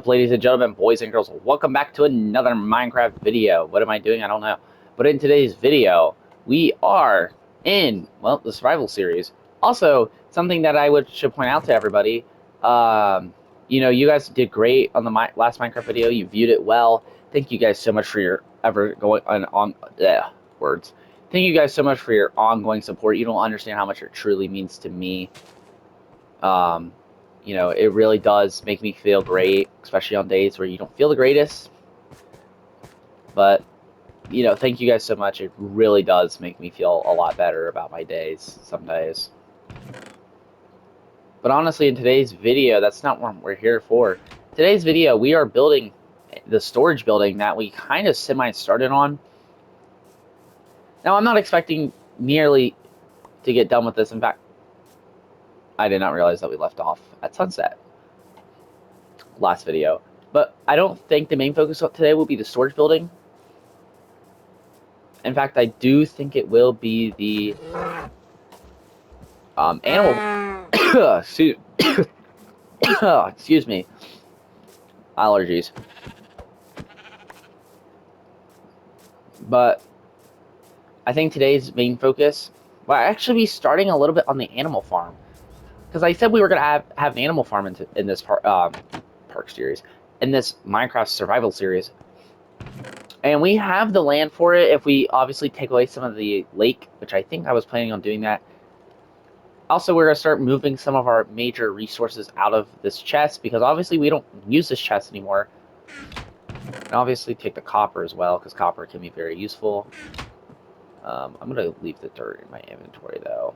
Ladies and gentlemen, boys and girls, welcome back to another Minecraft video. What am I doing? I don't know. But in today's video, we are in, well, the survival series. Also, something that should point out to everybody, you guys did great on the last Minecraft video. You viewed it well. Thank you guys so much for your ever going on words. Thank you guys so much for your ongoing support. You don't understand how much it truly means to me. Um, it really does make me feel great, especially on days where you don't feel the greatest. But, thank you guys so much. It really does make me feel a lot better about my days, some days. But honestly, in today's video, that's not what we're here for. Today's video, we are building the storage building that we kind of semi-started on. Now, I'm not expecting nearly to get done with this. In fact, I did not realize that we left off at sunset last video. But I don't think the main focus of today will be the storage building. In fact, I do think it will be the animal. Excuse me. Allergies. But I think today's main focus will actually be starting a little bit on the animal farm. Because I said we were going to have an animal farm in this park series, in this Minecraft survival series. And we have the land for it if we obviously take away some of the lake, which I think I was planning on doing that. Also, we're going to start moving some of our major resources out of this chest, because obviously we don't use this chest anymore. And obviously take the copper as well, because copper can be very useful. I'm going to leave the dirt in my inventory, though.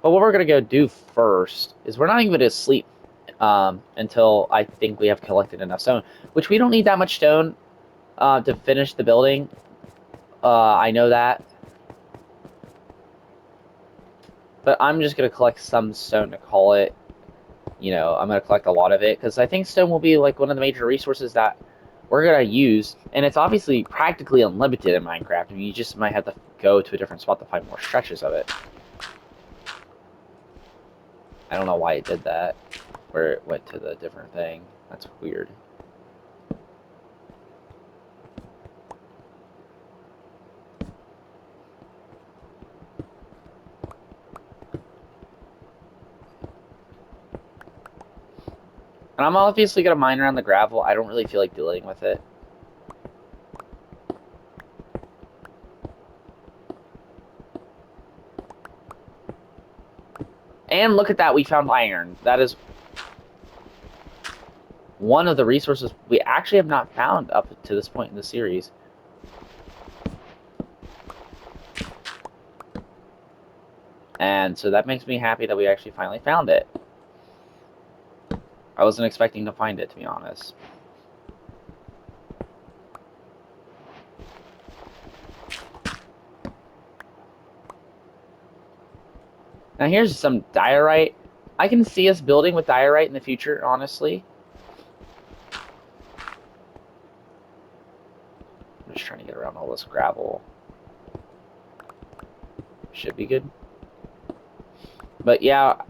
But what we're going to go do first is we're not even going to sleep until I think we have collected enough stone, which we don't need that much stone to finish the building. I know that. But I'm just going to collect some stone to call it. I'm going to collect a lot of it, because I think stone will be like one of the major resources that we're going to use. And it's obviously practically unlimited in Minecraft. I mean, you just might have to go to a different spot to find more stretches of it. I don't know why it did that, where it went to the different thing. That's weird. And I'm obviously going to mine around the gravel. I don't really feel like dealing with it. And look at that, we found iron. That is one of the resources we actually have not found up to this point in the series. And so that makes me happy that we actually finally found it. I wasn't expecting to find it, to be honest. Now here's some diorite. I can see us building with diorite in the future, honestly. I'm just trying to get around all this gravel. Should be good. But yeah,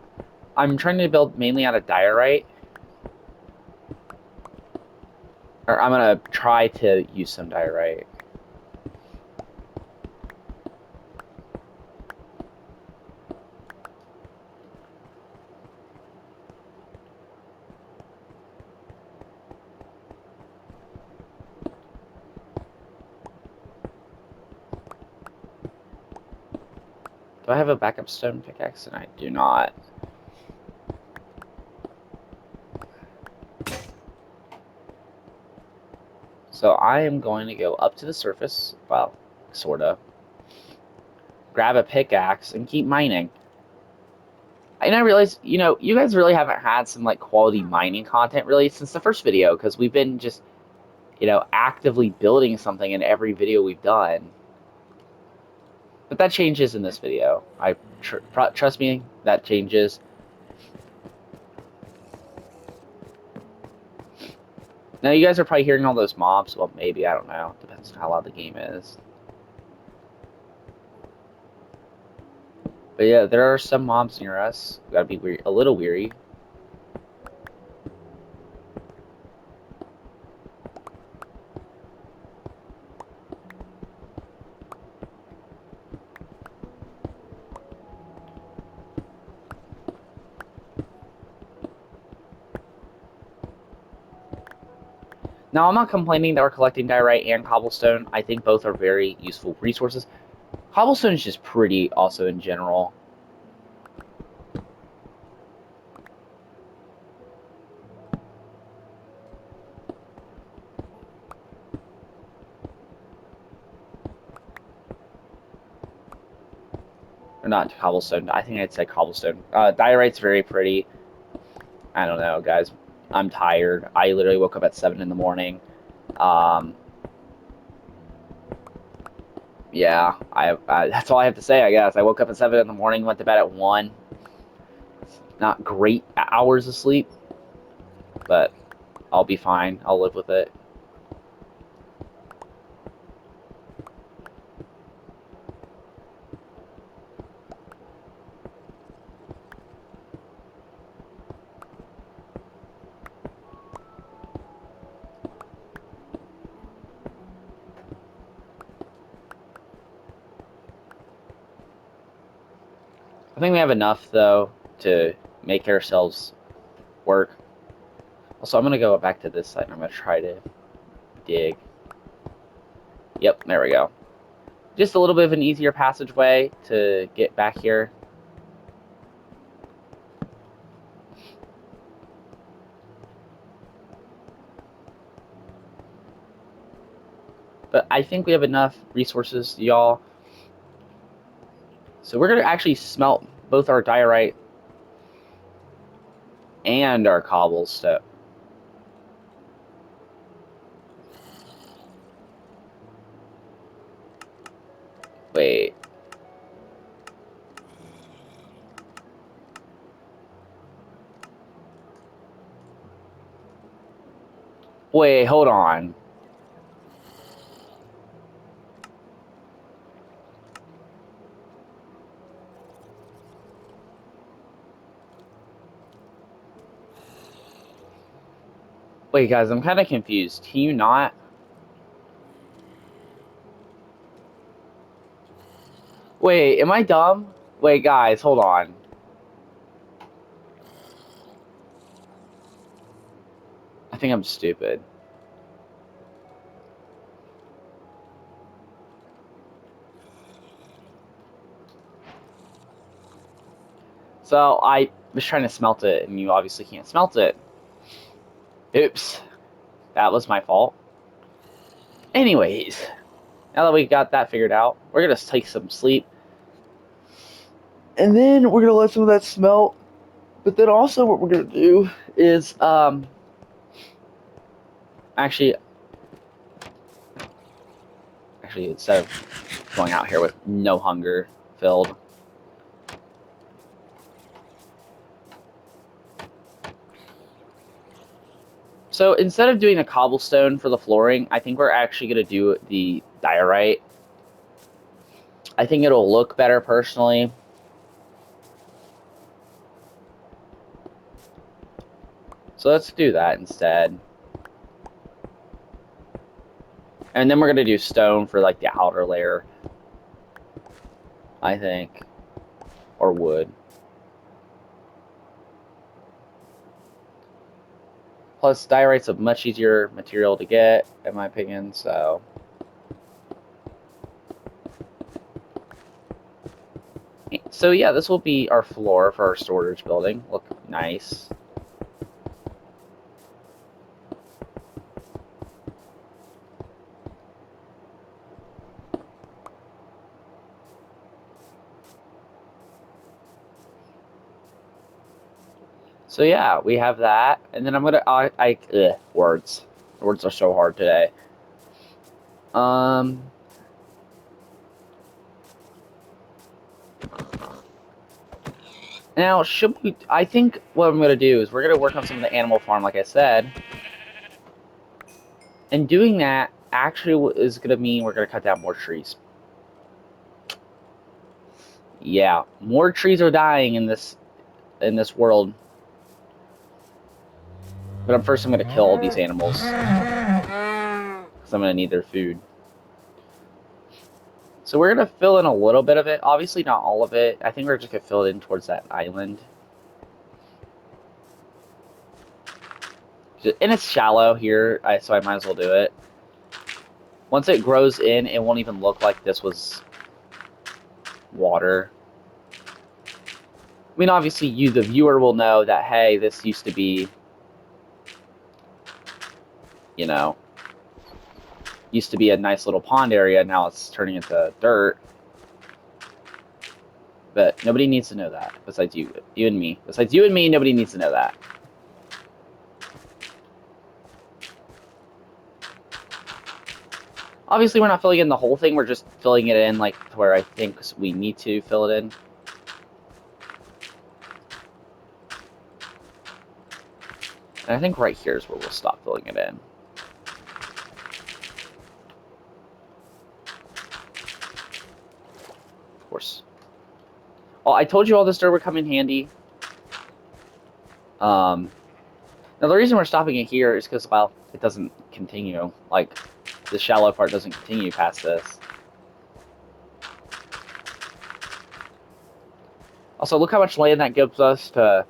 I'm trying to build mainly out of diorite. Or I'm going to try to use some diorite. Do I have a backup stone pickaxe? And I do not. So I am going to go up to the surface, well, sorta, grab a pickaxe, and keep mining. And I realize, you guys really haven't had some, like, quality mining content, really, since the first video, because we've been just, actively building something in every video we've done. But that changes in this video. Trust me, that changes. Now, you guys are probably hearing all those mobs. Well, maybe, I don't know. Depends on how loud the game is. But yeah, there are some mobs near us. We gotta be a little weary. Now, I'm not complaining that we're collecting diorite and cobblestone. I think both are very useful resources. Cobblestone is just pretty also in general. Or not cobblestone. I think I'd say cobblestone. Diorite's very pretty. I don't know, guys. I'm tired. I literally woke up at 7 in the morning. Yeah, that's all I have to say, I guess. I woke up at 7 in the morning, went to bed at 1. Not great hours of sleep, but I'll be fine. I'll live with it. I think we have enough, though, to make ourselves work. Also, I'm going to go back to this side, and I'm going to try to dig. Yep, there we go. Just a little bit of an easier passageway to get back here. But I think we have enough resources, y'all. So we're going to actually smelt both our diorite and our cobblestone. Wait. Wait, hold on. Wait, guys, I'm kind of confused. Can you not? Wait, am I dumb? Wait, guys, hold on. I think I'm stupid. So I was trying to smelt it, and you obviously can't smelt it. Oops. That was my fault. Anyways, now that we got that figured out, we're going to take some sleep. And then we're going to let some of that smelt. But then also what we're going to do is, actually, instead of going out here with no hunger filled, so instead of doing a cobblestone for the flooring, I think we're actually going to do the diorite. I think it'll look better personally. So let's do that instead. And then we're going to do stone for like the outer layer, I think. Or wood. Plus, diorite's a much easier material to get, in my opinion, so. So yeah, this will be our floor for our storage building. Look nice. So yeah, we have that, and then I'm gonna words. Words are so hard today. Now should we? I think what I'm gonna do is we're gonna work on some of the animal farm, like I said, and doing that actually is gonna mean we're gonna cut down more trees. Yeah, more trees are dying in this world. But first I'm going to kill all these animals. Because I'm going to need their food. So we're going to fill in a little bit of it. Obviously not all of it. I think we're just going to fill it in towards that island. And it's shallow here, so I might as well do it. Once it grows in, it won't even look like this was water. I mean, obviously, you, the viewer, will know that, hey, this used to be, you know, used to be a nice little pond area. Now it's turning into dirt. But nobody needs to know that, besides you and me. Besides you and me, nobody needs to know that. Obviously, we're not filling in the whole thing. We're just filling it in, like, to where I think we need to fill it in. And I think right here is where we'll stop filling it in. Of course. Oh, I told you all this dirt would come in handy. Now, the reason we're stopping it here is because, well, it doesn't continue. Like, the shallow part doesn't continue past this. Also, look how much land that gives us to,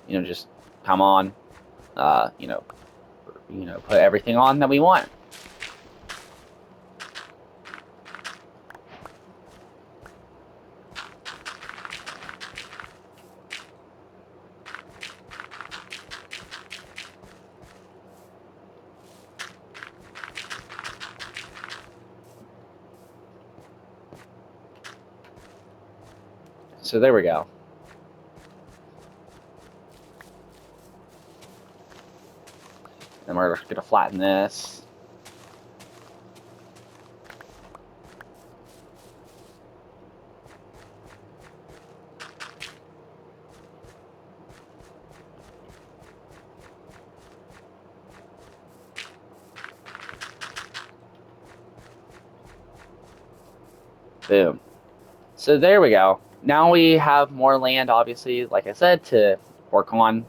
you know, just come on, you know, put everything on that we want. So there we go. Then we're going to flatten this. Boom. So there we go. Now we have more land, obviously, like I said, to work on.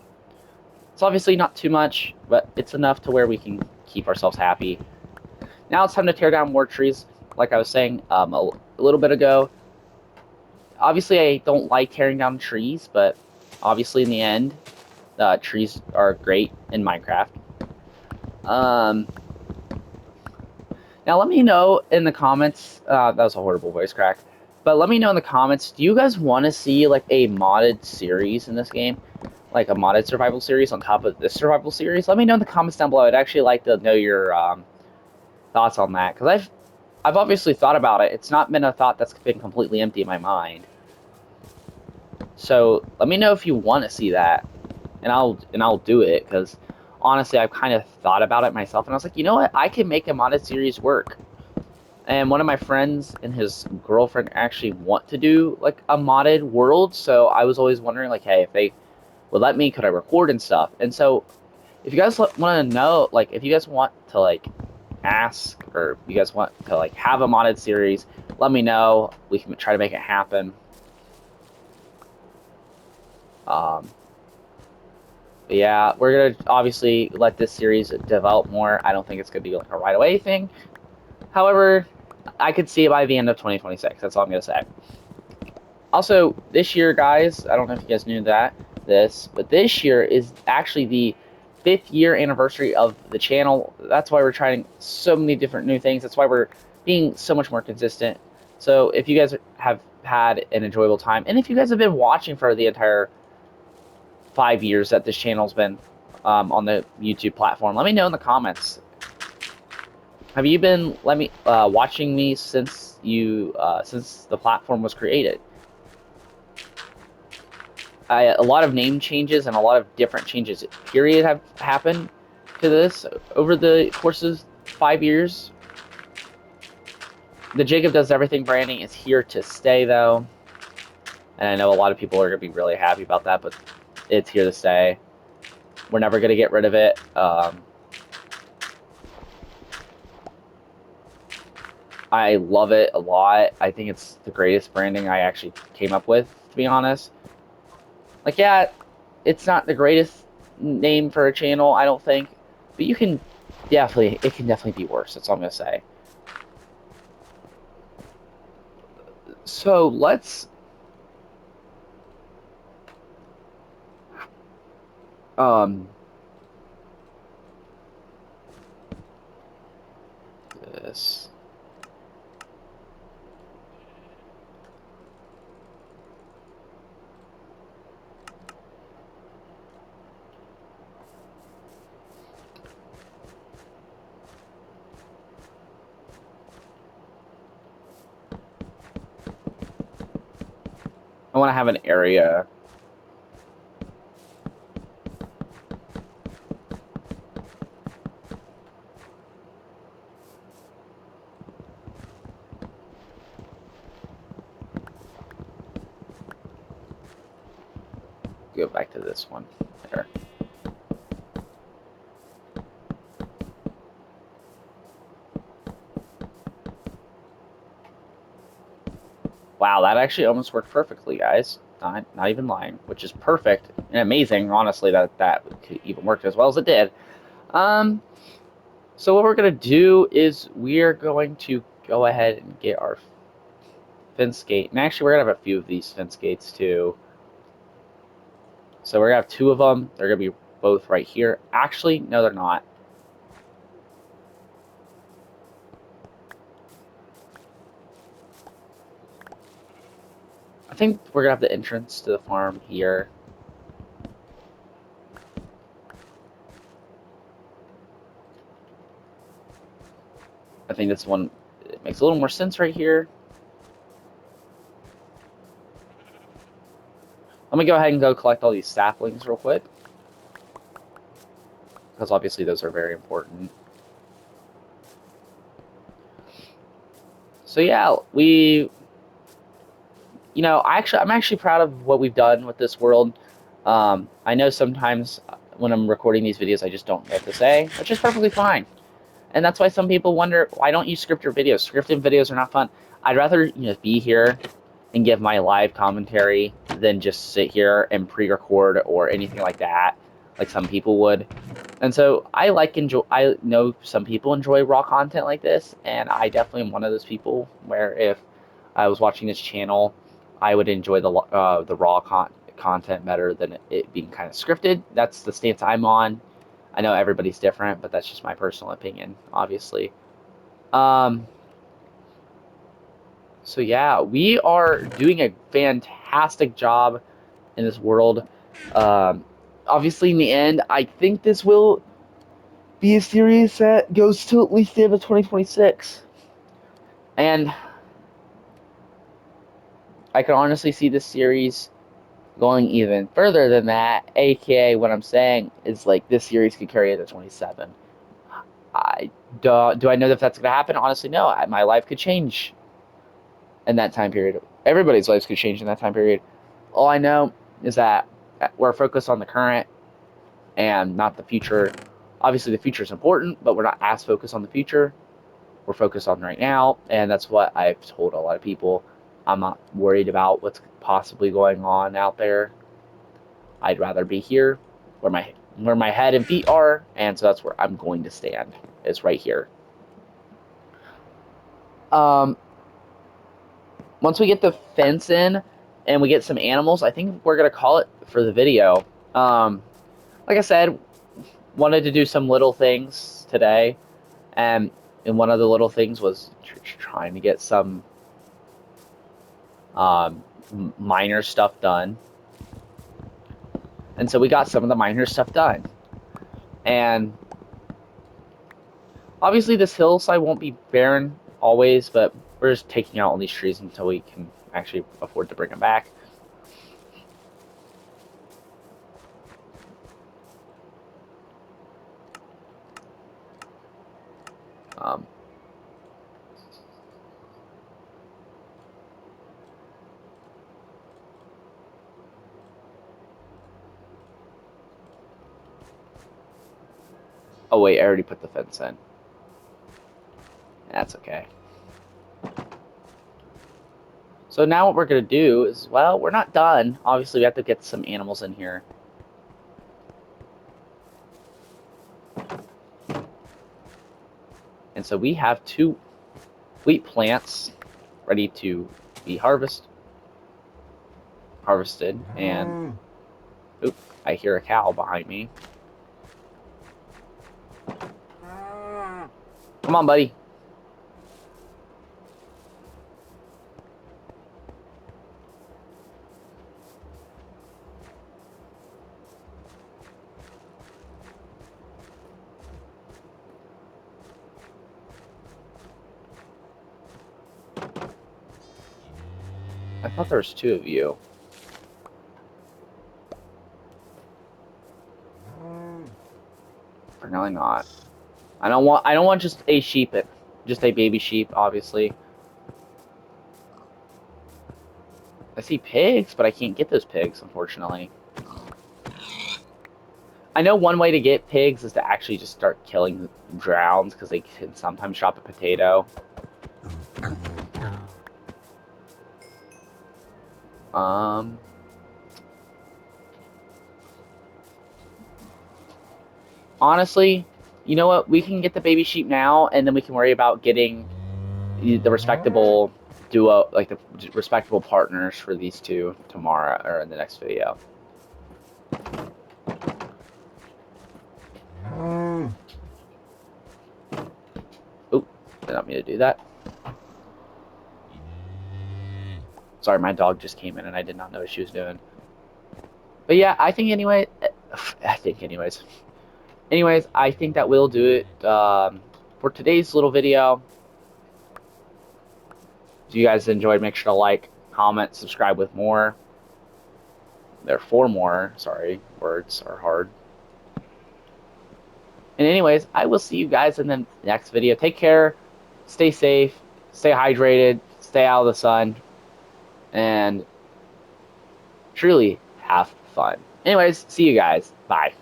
It's obviously not too much, but it's enough to where we can keep ourselves happy. Now it's time to tear down more trees, like I was saying a little bit ago. Obviously, I don't like tearing down trees, but obviously in the end, trees are great in Minecraft. Now let me know in the comments, that was a horrible voice crack, but let me know in the comments, do you guys want to see like a modded series in this game? Like a modded survival series on top of this survival series? Let me know in the comments down below. I'd actually like to know your thoughts on that, because I've obviously thought about it. It's not been a thought that's been completely empty in my mind. So let me know if you want to see that, and I'll do it, because honestly, I've kind of thought about it myself, and I was like, you know what? I can make a modded series work. And one of my friends and his girlfriend actually want to do like a modded world, so I was always wondering, like, hey, if they would let me, could I record and stuff? And so, if you guys want to know, like, if you guys want to like ask, or you guys want to like have a modded series, let me know. We can try to make it happen. But yeah, we're gonna obviously let this series develop more. I don't think it's gonna be like a right away thing. However, I could see it by the end of 2026. That's all I'm gonna say. Also, this year, guys, I don't know if you guys knew but this year is actually the 5th year anniversary of the channel. That's why we're trying so many different new things. That's why we're being so much more consistent. So if you guys have had an enjoyable time, and if you guys have been watching for the entire 5 years that this channel's been on the YouTube platform, let me know in the comments. Have you been watching me since the platform was created? A lot of name changes and a lot of different changes, period, have happened to this over the course of 5 years. The Jacob Does Everything branding is here to stay, though. And I know a lot of people are going to be really happy about that, but it's here to stay. We're never going to get rid of it. I love it a lot. I think it's the greatest branding I actually came up with, to be honest. Like, yeah, it's not the greatest name for a channel, I don't think, but you can it can definitely be worse. That's all I'm gonna say. So let's um this. I want to have an area. Go back to this one. There. Wow, that actually almost worked perfectly, guys. Not even lying, which is perfect and amazing, honestly, that that could even work as well as it did. Um, so what we're gonna do is we're going to go ahead and get our fence gate, and actually we're gonna have a few of these fence gates too. So we're gonna have two of them. They're gonna be both right here. Actually, no, they're not. I think we're gonna have the entrance to the farm here. I think this one, it makes a little more sense right here. Let me go ahead and go collect all these saplings real quick, because obviously those are very important. So yeah, I'm actually proud of what we've done with this world. I know sometimes when I'm recording these videos, I just don't know what to say, which is perfectly fine. And that's why some people wonder, why don't you script your videos? Scripted videos are not fun. I'd rather be here and give my live commentary than just sit here and pre-record or anything like that, like some people would. And so I know some people enjoy raw content like this, and I definitely am one of those people where if I was watching this channel, I would enjoy the raw content better than it being kind of scripted. That's the stance I'm on. I know everybody's different, but that's just my personal opinion, obviously. Um, so yeah, we are doing a fantastic job in this world. Um, Obviously, in the end, I think this will be a series that goes to at least the end of 2026. And I can honestly see this series going even further than that, aka what I'm saying is like this series could carry it to 27. I do I know if that's going to happen? Honestly, no. My life could change in that time period. Everybody's lives could change in that time period. All I know is that we're focused on the current and not the future. Obviously, the future is important, but we're not as focused on the future. We're focused on right now, and that's what I've told a lot of people. I'm not worried about what's possibly going on out there. I'd rather be here where my head and feet are, and so that's where I'm going to stand. Is right here. Um, Once we get the fence in and we get some animals, I think we're gonna call it for the video. Um, like I said, wanted to do some little things today, and one of the little things was trying to get some um, minor stuff done. And so we got some of the minor stuff done. And obviously this hillside won't be barren always, but we're just taking out all these trees until we can actually afford to bring them back. Um, oh wait, I already put the fence in. That's okay. So now what we're going to do is, well, we're not done. Obviously, we have to get some animals in here. And so we have 2 wheat plants ready to be harvested. And oop, I hear a cow behind me. Come on, buddy. I thought there was 2 of you. Apparently not. I don't want just a sheep, just a baby sheep, obviously. I see pigs, but I can't get those pigs, unfortunately. I know one way to get pigs is to actually just start killing drowns, because they can sometimes drop a potato. Honestly, you know what? We can get the baby sheep now, and then we can worry about getting the respectable duo, like the respectable partners for these 2 tomorrow, or in the next video. Oop, did not mean to do that. Sorry, my dog just came in and I did not know what she was doing. But yeah, I think anyways, I think that will do it for today's little video. If you guys enjoyed, make sure to like, comment, subscribe with more. There are 4 more. Sorry, words are hard. And anyways, I will see you guys in the next video. Take care, stay safe, stay hydrated, stay out of the sun, and truly have fun. Anyways, see you guys. Bye.